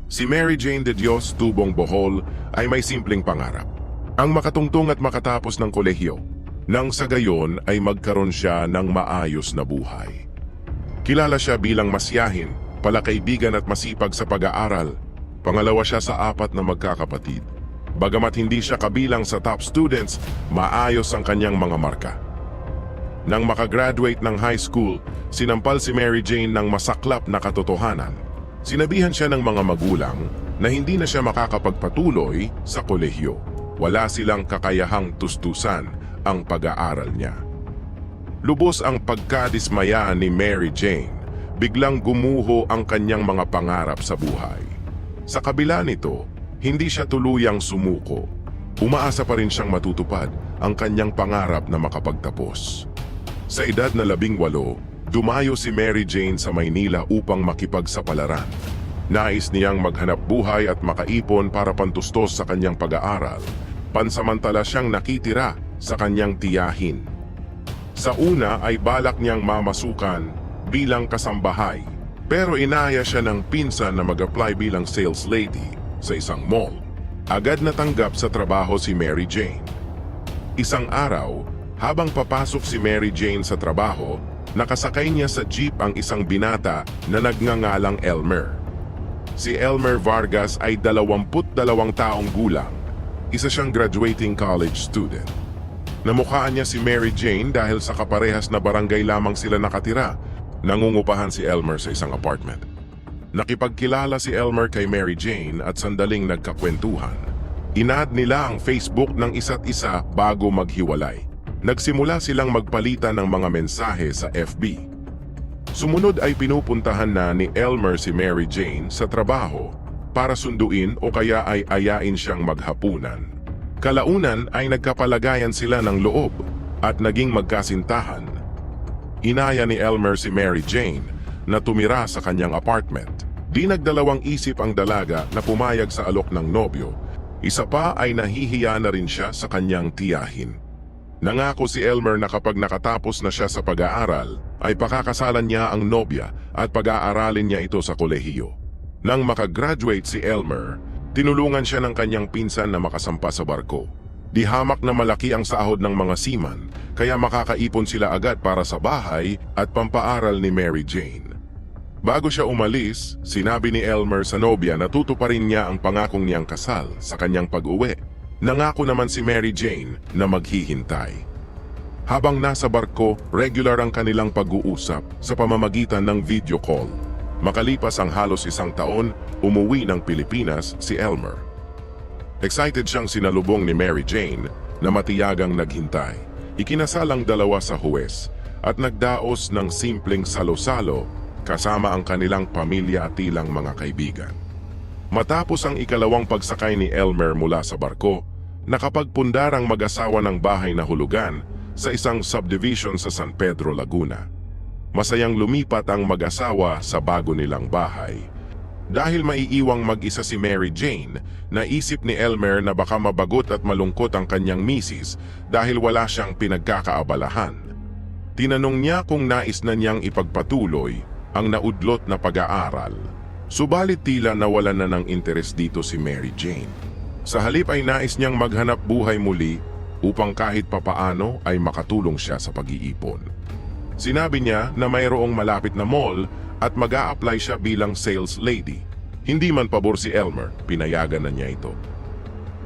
Si Mary Jane de Dios Tubong Bohol ay may simpleng pangarap. Ang makatungtong at makatapos ng kolehiyo, nang sa gayon ay magkaroon siya ng maayos na buhay. Kilala siya bilang masyahin, palakaibigan at masipag sa pag-aaral. Pangalawa siya sa 4 na magkakapatid. Bagamat hindi siya kabilang sa top students, maayos ang kanyang mga marka. Nang makagraduate ng high school, sinampal si Mary Jane ng masaklap na katotohanan. Sinabihan siya ng mga magulang na hindi na siya makakapagpatuloy sa kolehiyo. Wala silang kakayahang tustusan ang pag-aaral niya. Lubos ang pagkadismaya ni Mary Jane. Biglang gumuho ang kanyang mga pangarap sa buhay. Sa kabila nito, hindi siya tuluyang sumuko. Umaasa pa rin siyang matutupad ang kanyang pangarap na makapagtapos. Sa edad na 18, dumayo si Mary Jane sa Maynila upang makipagsapalaran. Nais niyang maghanap buhay at makaipon para pantustos sa kanyang pag-aaral. Pansamantala siyang nakitira sa kanyang tiyahin. Sa una ay balak niyang mamasukan bilang kasambahay, pero inaya siya ng pinsan na mag-apply bilang sales lady sa isang mall. Agad natanggap sa trabaho si Mary Jane. Isang araw, habang papasok si Mary Jane sa trabaho, nakasakay niya sa jeep ang isang binata na nagngangalang Elmer. Si Elmer Vargas ay 22 taong gulang. Isa siyang graduating college student. Namukhaan niya si Mary Jane dahil sa kaparehas na barangay lamang sila nakatira. Nangungupahan si Elmer sa isang apartment. Nakipagkilala si Elmer kay Mary Jane at sandaling nagkakwentuhan. Inadd nila ang Facebook ng isa't isa bago maghiwalay. Nagsimula silang magpalitan ng mga mensahe sa FB. Sumunod ay pinupuntahan na ni Elmer si Mary Jane sa trabaho para sunduin o kaya ay ayain siyang maghapunan. Kalaunan ay nagkapalagayan sila ng loob at naging magkasintahan. Inaya ni Elmer si Mary Jane na tumira sa kanyang apartment. Di nagdalawang isip ang dalaga na pumayag sa alok ng nobyo. Isa pa ay nahihiya na rin siya sa kanyang tiyahin. Nangako si Elmer na kapag nakatapos na siya sa pag-aaral, ay pakakasalan niya ang nobya at pag-aaralin niya ito sa kolehiyo. Nang makagraduate si Elmer, tinulungan siya ng kanyang pinsan na makasampa sa barko. Di hamak na malaki ang sahod ng mga seaman, kaya makakaipon sila agad para sa bahay at pampaaral ni Mary Jane. Bago siya umalis, sinabi ni Elmer sa nobya na tutuparin niya ang pangakong niyang kasal sa kanyang pag-uwi. Nangako naman si Mary Jane na maghihintay. Habang nasa barko, regular ang kanilang pag-uusap sa pamamagitan ng video call. Makalipas ang halos 1 taon, umuwi ng Pilipinas si Elmer. Excited siyang sinalubong ni Mary Jane na matiyagang naghintay. Ikinasal ang dalawa sa huwes at nagdaos ng simpleng salo-salo kasama ang kanilang pamilya at ilang mga kaibigan. Matapos ang ikalawang pagsakay ni Elmer mula sa barko, nakapagpundar ang mag-asawa ng bahay na hulugan sa isang subdivision sa San Pedro, Laguna. Masayang lumipat ang mag-asawa sa bago nilang bahay. Dahil maiiwang mag-isa si Mary Jane, naisip ni Elmer na baka mabagot at malungkot ang kanyang misis dahil wala siyang pinagkakaabalahan. Tinanong niya kung nais na niyang ipagpatuloy ang naudlot na pag-aaral. Subalit tila nawalan na ng interes dito si Mary Jane. Sa halip ay nais niyang maghanap buhay muli upang kahit papaano ay makatulong siya sa pag-iipon. Sinabi niya na mayroong malapit na mall at mag-a-apply siya bilang sales lady. Hindi man pabor si Elmer, pinayagan na niya ito.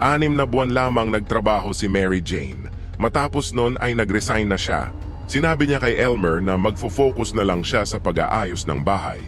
6 na buwan lamang nagtrabaho si Mary Jane. Matapos nun ay nag-resign na siya. Sinabi niya kay Elmer na magfo-focus na lang siya sa pag-aayos ng bahay.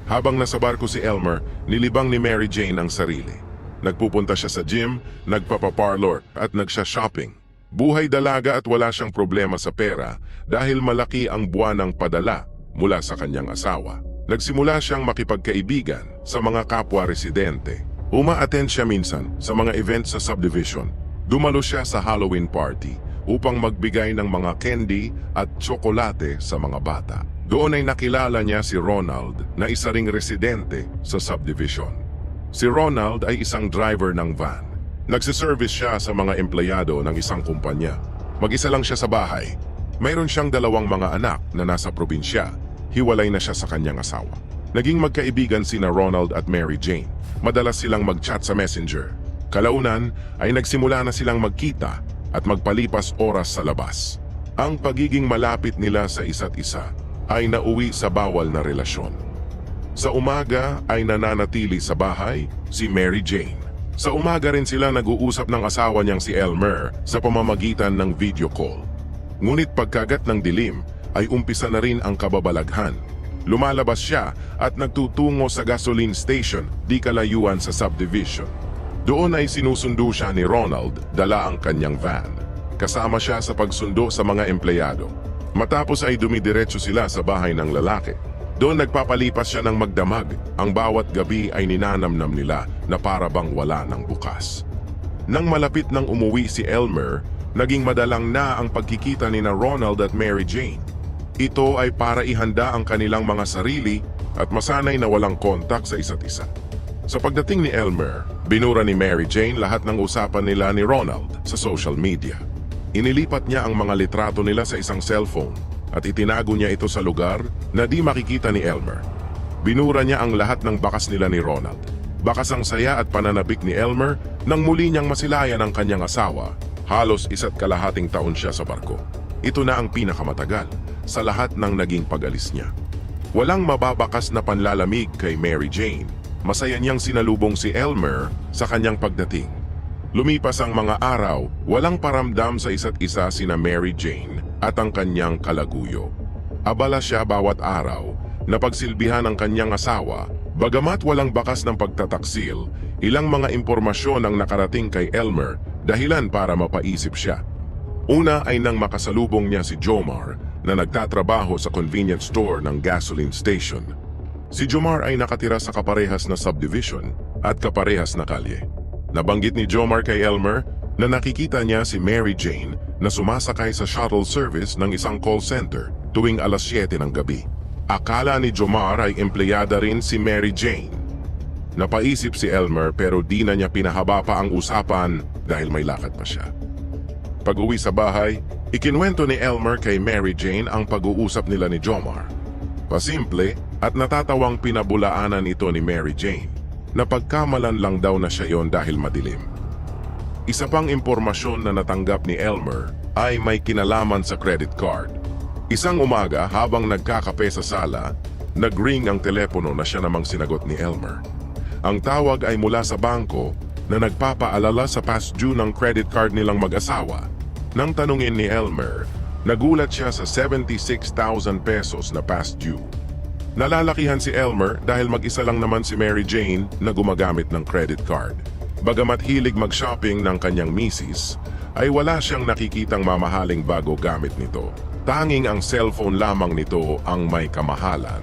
Habang nasa barko si Elmer, nilibang ni Mary Jane ang sarili. Nagpupunta siya sa gym, nagpapaparlor at nagsha-shopping. Buhay dalaga at wala siyang problema sa pera dahil malaki ang buwanang padala mula sa kanyang asawa. Nagsimula siyang makipagkaibigan sa mga kapwa residente. Uma-attend siya minsan sa mga events sa subdivision. Dumalo siya sa Halloween party upang magbigay ng mga candy at tsokolate sa mga bata. Doon ay nakilala niya si Ronald na isa ring residente sa subdivision. Si Ronald ay isang driver ng van. Nagsiservice siya sa mga empleyado ng isang kumpanya. Mag-isa lang siya sa bahay. Mayroon siyang 2 mga anak na nasa probinsya. Hiwalay na siya sa kanyang asawa. Naging magkaibigan sina Ronald at Mary Jane. Madalas silang mag-chat sa Messenger. Kalaunan ay nagsimula na silang magkita at magpalipas oras sa labas. Ang pagiging malapit nila sa isa't isa ay nauwi sa bawal na relasyon. Sa umaga ay nananatili sa bahay si Mary Jane. Sa umaga rin sila nag-uusap ng asawa niyang si Elmer sa pamamagitan ng video call. Ngunit pagkagat ng dilim ay umpisa na rin ang kababalaghan. Lumalabas siya at nagtutungo sa gasoline station di kalayuan sa subdivision. Doon ay sinusundo siya ni Ronald, dala ang kanyang van. Kasama siya sa pagsundo sa mga empleyado. Matapos ay dumidiretso sila sa bahay ng lalaki. Doon nagpapalipas siya ng magdamag. Ang bawat gabi ay ninanamnam nila na para bang wala ng bukas. Nang malapit nang umuwi si Elmer, naging madalang na ang pagkikita ni Ronald at Mary Jane. Ito ay para ihanda ang kanilang mga sarili at masanay na walang kontak sa isa't isa. Sa pagdating ni Elmer, binura ni Mary Jane lahat ng usapan nila ni Ronald sa social media. Inilipat niya ang mga litrato nila sa isang cellphone at itinago niya ito sa lugar na di makikita ni Elmer. Binura niya ang lahat ng bakas nila ni Ronald. Bakas ang saya at pananabik ni Elmer nang muli niyang masilayan ang kanyang asawa. Halos 1.5 taon siya sa barko. Ito na ang pinakamatagal sa lahat ng naging pag-alis niya. Walang mababakas na panlalamig kay Mary Jane. Masaya niyang sinalubong si Elmer sa kanyang pagdating. Lumipas ang mga araw, walang paramdam sa isa't isa sina Mary Jane at ang kanyang kalaguyo. Abala siya bawat araw na pagsilbihan ng kanyang asawa, bagamat walang bakas ng pagtataksil, ilang mga impormasyon ang nakarating kay Elmer dahilan para mapaisip siya. Una ay nang makasalubong niya si Jomar na nagtatrabaho sa convenience store ng gasoline station. Si Jomar ay nakatira sa kaparehas na subdivision at kaparehas na kalye. Nabanggit ni Jomar kay Elmer na nakikita niya si Mary Jane na sumasakay sa shuttle service ng isang call center tuwing alas 7 ng gabi. Akala ni Jomar ay empleyada rin si Mary Jane. Napaisip si Elmer pero di na niya pinahaba pa ang usapan dahil may lakad pa siya. Pag-uwi sa bahay, ikinwento ni Elmer kay Mary Jane ang pag-uusap nila ni Jomar. Pasimple at natatawang pinabulaanan ito ni Mary Jane na pagkamalan lang daw na siya yon dahil madilim. Isa pang impormasyon na natanggap ni Elmer ay may kinalaman sa credit card. Isang umaga habang nagkakape sa sala, nag-ring ang telepono na siya namang sinagot ni Elmer. Ang tawag ay mula sa bangko na nagpapaalala sa past due ng credit card nilang mag-asawa. Nang tanungin ni Elmer, nagulat siya sa 76,000 pesos na past due. Nalalakihan si Elmer dahil mag-isa lang naman si Mary Jane na gumagamit ng credit card. Bagamat hilig mag-shopping ng kanyang misis, ay wala siyang nakikitang mamahaling bago gamit nito. Tanging ang cellphone lamang nito ang may kamahalan.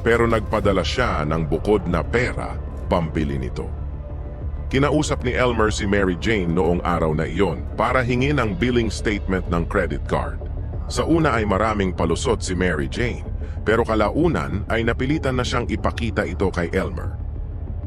Pero nagpadala siya ng bukod na pera pambili nito. Kinausap ni Elmer si Mary Jane noong araw na iyon para hingin ang billing statement ng credit card. Sa una ay maraming palusot si Mary Jane, pero kalaunan ay napilitan na siyang ipakita ito kay Elmer.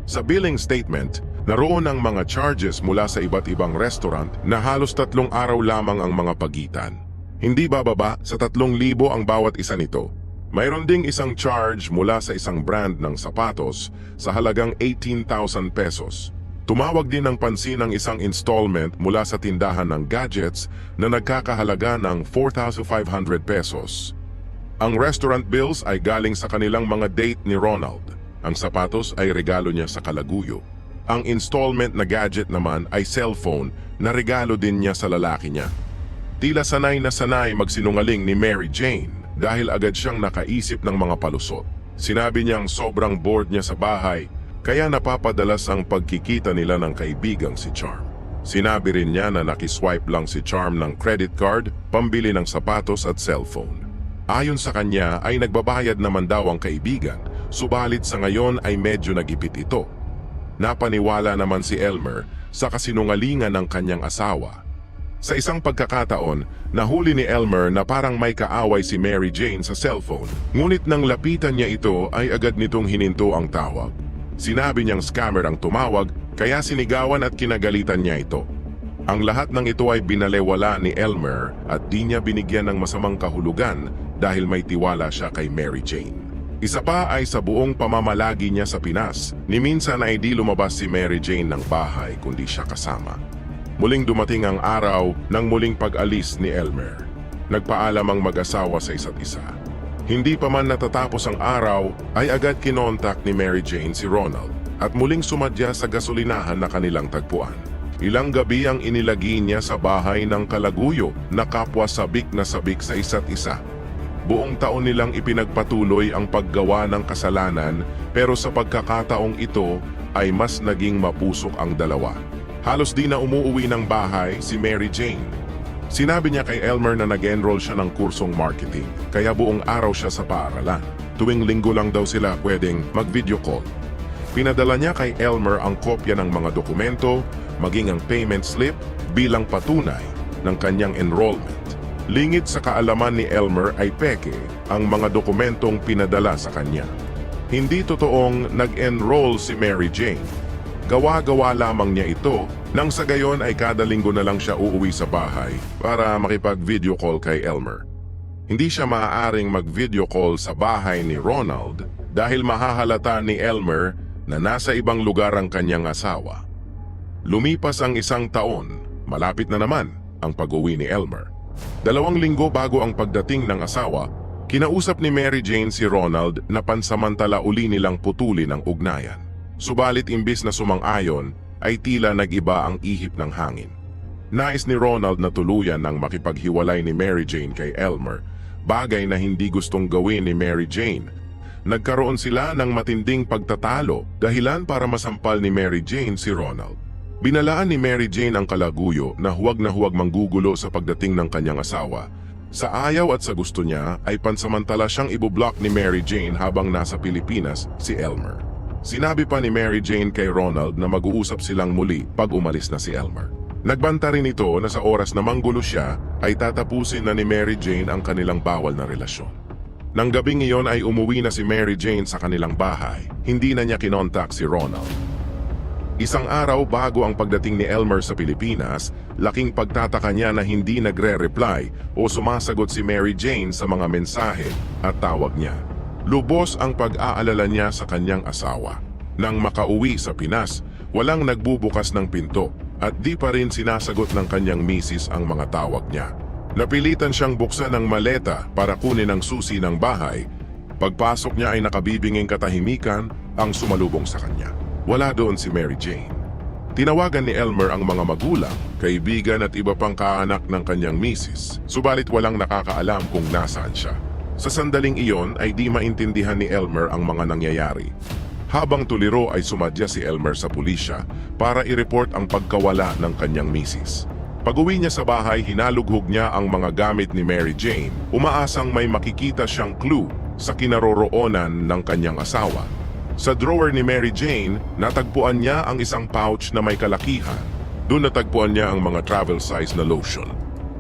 Sa billing statement, naroon ang mga charges mula sa iba't ibang restaurant na halos 3 araw lamang ang mga pagitan. Hindi bababa sa 3,000 ang bawat isa nito. Mayroon ding isang charge mula sa isang brand ng sapatos sa halagang 18,000 pesos. Tumawag din ng pansin ang isang installment mula sa tindahan ng gadgets na nagkakahalaga ng 4,500 pesos. Ang restaurant bills ay galing sa kanilang mga date ni Ronald. Ang sapatos ay regalo niya sa kalaguyo. Ang installment na gadget naman ay cellphone na regalo din niya sa lalaki niya. Tila sanay na sanay magsinungaling ni Mary Jane dahil agad siyang nakaisip ng mga palusot. Sinabi niyang sobrang bored niya sa bahay kaya napapadalas ang pagkikita nila ng kaibigang si Charm. Sinabi rin niya na nakiswipe lang si Charm ng credit card pambili ng sapatos at cellphone. Ayon sa kanya ay nagbabayad naman daw ang kaibigan, subalit sa ngayon ay medyo nagipit ito. Napaniwala naman si Elmer sa kasinungalingan ng kanyang asawa. Sa isang pagkakataon, nahuli ni Elmer na parang may kaaway si Mary Jane sa cellphone. Ngunit nang lapitan niya ito ay agad nitong hininto ang tawag. Sinabi niyang scammer ang tumawag kaya sinigawan at kinagalitan niya ito. Ang lahat ng ito ay binalewala ni Elmer at di niya binigyan ng masamang kahulugan dahil may tiwala siya kay Mary Jane. Isa pa ay sa buong pamamalagi niya sa Pinas, ni minsan ay di lumabas si Mary Jane ng bahay kundi siya kasama. Muling dumating ang araw ng muling pag-alis ni Elmer. Nagpaalam ang mag-asawa sa isa't isa. Hindi pa man natatapos ang araw, ay agad kinontak ni Mary Jane si Ronald at muling sumadya sa gasolinahan na kanilang tagpuan. Ilang gabi ang inilagi niya sa bahay ng kalaguyo na kapwa sabik na sabik sa isa't isa. Buong taon nilang ipinagpatuloy ang paggawa ng kasalanan pero sa pagkakataong ito ay mas naging mapusok ang dalawa. Halos di na umuuwi ng bahay si Mary Jane. Sinabi niya kay Elmer na nag-enroll siya ng kursong marketing kaya buong araw siya sa paaralan. Tuwing linggo lang daw sila pwedeng mag-video call. Pinadala niya kay Elmer ang kopya ng mga dokumento, maging ang payment slip bilang patunay ng kanyang enrollment. Lingid sa kaalaman ni Elmer ay peke ang mga dokumentong pinadala sa kanya. Hindi totoong nag-enroll si Mary Jane. Gawa-gawa lamang niya ito nang sa gayon ay kada linggo na lang siya uuwi sa bahay para makipag-video call kay Elmer. Hindi siya maaaring mag-video call sa bahay ni Ronald dahil mahahalata ni Elmer na nasa ibang lugar ang kanyang asawa. Lumipas ang 1 taon, malapit na naman ang pag-uwi ni Elmer. 2 linggo bago ang pagdating ng asawa, kinausap ni Mary Jane si Ronald na pansamantala uli nilang putulin ang ugnayan. Subalit imbis na sumang-ayon, ay tila nag-iba ang ihip ng hangin. Nais ni Ronald na tuluyan ng makipaghiwalay ni Mary Jane kay Elmer, bagay na hindi gustong gawin ni Mary Jane. Nagkaroon sila ng matinding pagtatalo, dahilan para masampal ni Mary Jane si Ronald. Binalaan ni Mary Jane ang kalaguyo na huwag manggugulo sa pagdating ng kanyang asawa. Sa ayaw at sa gusto niya ay pansamantala siyang ibublock ni Mary Jane habang nasa Pilipinas si Elmer. Sinabi pa ni Mary Jane kay Ronald na mag-uusap silang muli pag umalis na si Elmer. Nagbanta rin ito na sa oras na manggulo siya ay tatapusin na ni Mary Jane ang kanilang bawal na relasyon. Nang gabing iyon ay umuwi na si Mary Jane sa kanilang bahay. Hindi na niya kinontak si Ronald. 1 araw bago ang pagdating ni Elmer sa Pilipinas, laking pagtataka niya na hindi nagre-reply o sumasagot si Mary Jane sa mga mensahe at tawag niya. Lubos ang pag-aalala niya sa kanyang asawa. Nang makauwi sa Pinas, walang nagbubukas ng pinto at di pa rin sinasagot ng kanyang misis ang mga tawag niya. Napilitan siyang buksan ang maleta para kunin ang susi ng bahay. Pagpasok niya ay nakabibinging katahimikan ang sumalubong sa kanya. Wala doon si Mary Jane. Tinawagan ni Elmer ang mga magulang, kaibigan at iba pang kaanak ng kanyang misis, subalit walang nakakaalam kung nasaan siya. Sa sandaling iyon ay di maintindihan ni Elmer ang mga nangyayari. Habang tuliro ay sumadya si Elmer sa pulisya para i-report ang pagkawala ng kanyang misis. Pag-uwi niya sa bahay, hinalughog niya ang mga gamit ni Mary Jane, umaasang may makikita siyang clue sa kinaroroonan ng kanyang asawa. Sa drawer ni Mary Jane, natagpuan niya ang isang pouch na may kalakihan. Doon natagpuan niya ang mga travel size na lotion.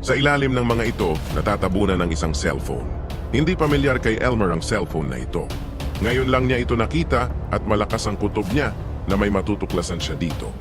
Sa ilalim ng mga ito, natatabunan ng isang cellphone. Hindi pamilyar kay Elmer ang cellphone na ito. Ngayon lang niya ito nakita at malakas ang kutob niya na may matutuklasan siya dito.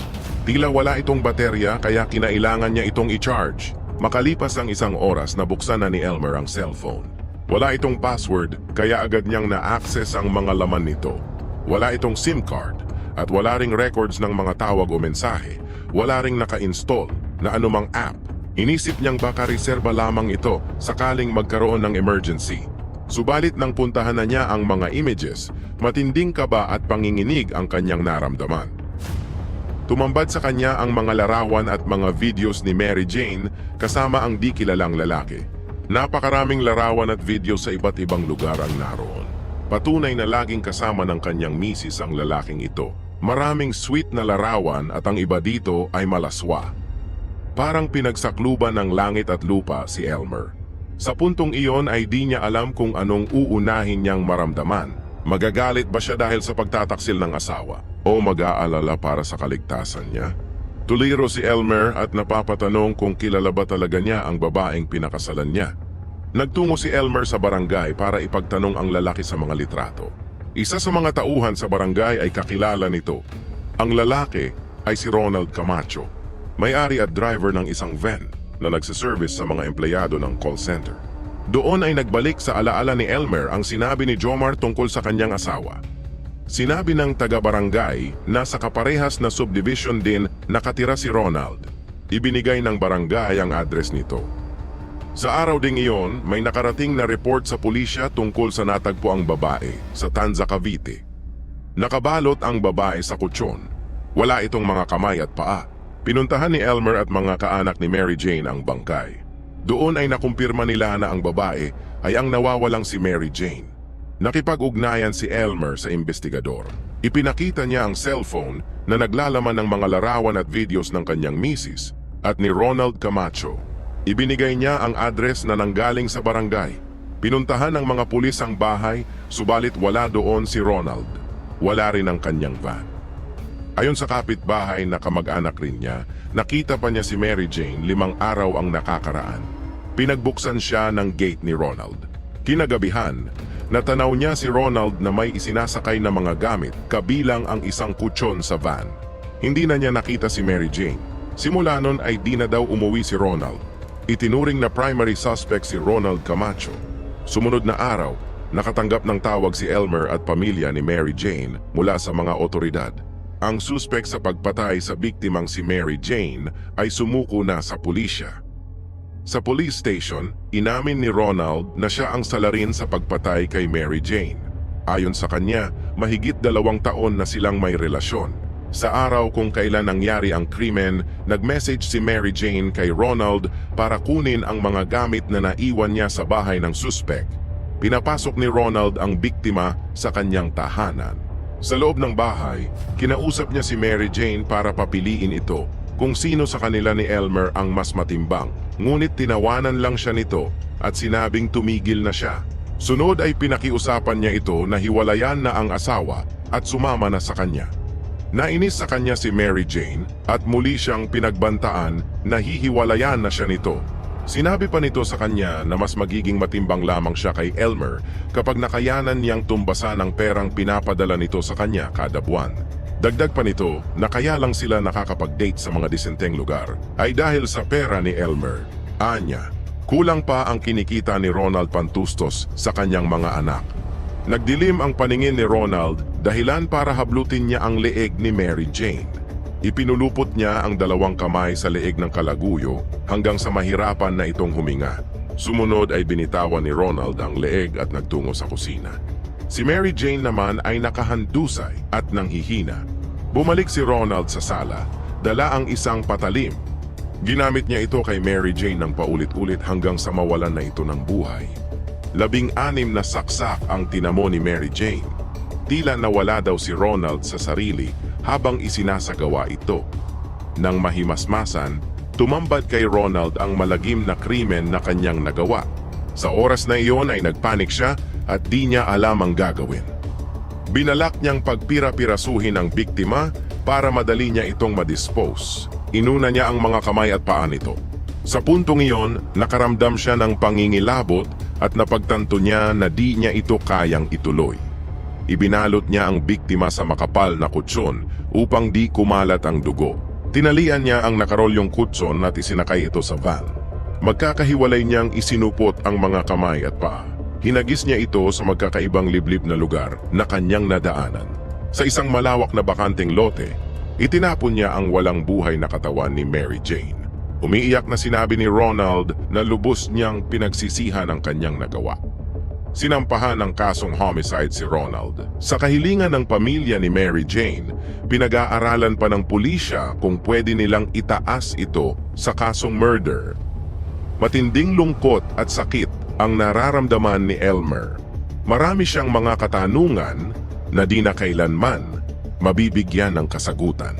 Tila wala itong baterya kaya kinailangan niya itong i-charge. Makalipas ang 1 oras, nabuksan na ni Elmer ang cellphone. Wala itong password kaya agad niyang na-access ang mga laman nito. Wala itong SIM card at wala ring records ng mga tawag o mensahe. Wala ring naka-install na anumang app. Inisip niyang baka reserba lamang ito sakaling magkaroon ng emergency. Subalit nang puntahan na niya ang mga images, matinding kaba at panginginig ang kanyang naramdaman. Tumambad sa kanya ang mga larawan at mga videos ni Mary Jane kasama ang di kilalang lalaki. Napakaraming larawan at video sa iba't ibang lugar ang naroon. Patunay na laging kasama ng kanyang misis ang lalaking ito. Maraming sweet na larawan at ang iba dito ay malaswa. Parang pinagsakluban ng langit at lupa si Elmer. Sa puntong iyon ay di niya alam kung anong uunahin niyang maramdaman. Magagalit ba siya dahil sa pagtataksil ng asawa? O mag-aalala para sa kaligtasan niya? Tuliro si Elmer at napapatanong kung kilala ba talaga niya ang babaeng pinakasalan niya. Nagtungo si Elmer sa barangay para ipagtanong ang lalaki sa mga litrato. Isa sa mga tauhan sa barangay ay kakilala nito. Ang lalaki ay si Ronald Camacho, may-ari at driver ng isang van na nagsiservice sa mga empleyado ng call center. Doon ay nagbalik sa alaala ni Elmer ang sinabi ni Jomar tungkol sa kanyang asawa. Sinabi ng taga-barangay na sa kaparehas na subdivision din nakatira si Ronald. Ibinigay ng barangay ang address nito. Sa araw ding iyon, may nakarating na report sa pulisya tungkol sa natagpo ang babae sa Tanza, Cavite. Nakabalot ang babae sa kutsyon. Wala itong mga kamay at paa. Pinuntahan ni Elmer at mga kaanak ni Mary Jane ang bangkay. Doon ay nakumpirma nila na ang babae ay ang nawawalang si Mary Jane. Nakipag-ugnayan si Elmer sa investigador. Ipinakita niya ang cellphone na naglalaman ng mga larawan at videos ng kanyang misis at ni Ronald Camacho. Ibinigay niya ang address na nanggaling sa barangay. Pinuntahan ng mga pulis ang bahay, subalit wala doon si Ronald. Wala rin ang kanyang van. Ayon sa kapitbahay na kamag-anak rin niya, nakita pa niya si Mary Jane 5 araw ang nakakaraan. Pinagbuksan siya ng gate ni Ronald. Kinagabihan, natanaw niya si Ronald na may isinasakay na mga gamit kabilang ang isang kutsyon sa van. Hindi na niya nakita si Mary Jane. Simula nun ay di na daw umuwi si Ronald. Itinuring na primary suspect si Ronald Camacho. Sumunod na araw, nakatanggap ng tawag si Elmer at pamilya ni Mary Jane mula sa mga otoridad. Ang suspect sa pagpatay sa biktimang si Mary Jane ay sumuko na sa pulisya. Sa police station, inamin ni Ronald na siya ang salarin sa pagpatay kay Mary Jane. Ayon sa kanya, mahigit 2 taon na silang may relasyon. Sa araw kung kailan nangyari ang krimen, nag-message si Mary Jane kay Ronald para kunin ang mga gamit na naiwan niya sa bahay ng suspect. Pinapasok ni Ronald ang biktima sa kanyang tahanan. Sa loob ng bahay, kinausap niya si Mary Jane para papiliin ito kung sino sa kanila ni Elmer ang mas matimbang. Ngunit tinawanan lang siya nito at sinabing tumigil na siya. Sunod ay pinakiusapan niya ito na hiwalayan na ang asawa at sumama na sa kanya. Nainis sa kanya si Mary Jane at muli siyang pinagbantaan na hihiwalayan na siya nito. Sinabi pa nito sa kanya na mas magiging matimbang lamang siya kay Elmer kapag nakayanan niyang tumbasan ang perang pinapadala nito sa kanya kada buwan. Dagdag pa nito na kaya lang sila nakakapag-date sa mga disenteng lugar ay dahil sa pera ni Elmer. Anya, kulang pa ang kinikita ni Ronald Pantustos sa kanyang mga anak. Nagdilim ang paningin ni Ronald dahilan para hablutin niya ang leeg ni Mary Jane. Ipinulupot niya ang 2 kamay sa leeg ng kalaguyo hanggang sa mahirapan na itong huminga. Sumunod ay binitawan ni Ronald ang leeg at nagtungo sa kusina. Si Mary Jane naman ay nakahandusay at nanghihina. Bumalik si Ronald sa sala, dala ang isang patalim. Ginamit niya ito kay Mary Jane ng paulit-ulit hanggang sa mawalan na ito ng buhay. 16 na saksak ang tinamo ni Mary Jane. Tila nawala daw si Ronald sa sarili habang isinasagawa ito. Nang mahimasmasan, tumambad kay Ronald ang malagim na krimen na kanyang nagawa. Sa oras na iyon ay nagpanik siya at di niya alam ang gagawin. Binalak niyang pagpira-pirasuhin ang biktima para madali niya itong madispose. Inuna niya ang mga kamay at paa nito. Sa puntong iyon, nakaramdam siya ng pangingilabot at napagtanto niya na di niya ito kayang ituloy. Ibinalot niya ang biktima sa makapal na kutsyon upang di kumalat ang dugo. Tinalian niya ang nakarolyong kutson at isinakay ito sa van. Magkakahiwalay niyang isinupot ang mga kamay at paa. Hinagis niya ito sa magkakaibang liblib na lugar na kanyang nadaanan. Sa isang malawak na bakanteng lote, itinapon niya ang walang buhay na katawan ni Mary Jane. Umiiyak na sinabi ni Ronald na lubos niyang pinagsisihan ang kanyang nagawa. Sinampahan ng kasong homicide si Ronald. Sa kahilingan ng pamilya ni Mary Jane, pinag-aaralan pa ng pulisya kung pwede nilang itaas ito sa kasong murder. Matinding lungkot at sakit ang nararamdaman ni Elmer. Marami siyang mga katanungan na di na kailanman mabibigyan ng kasagutan.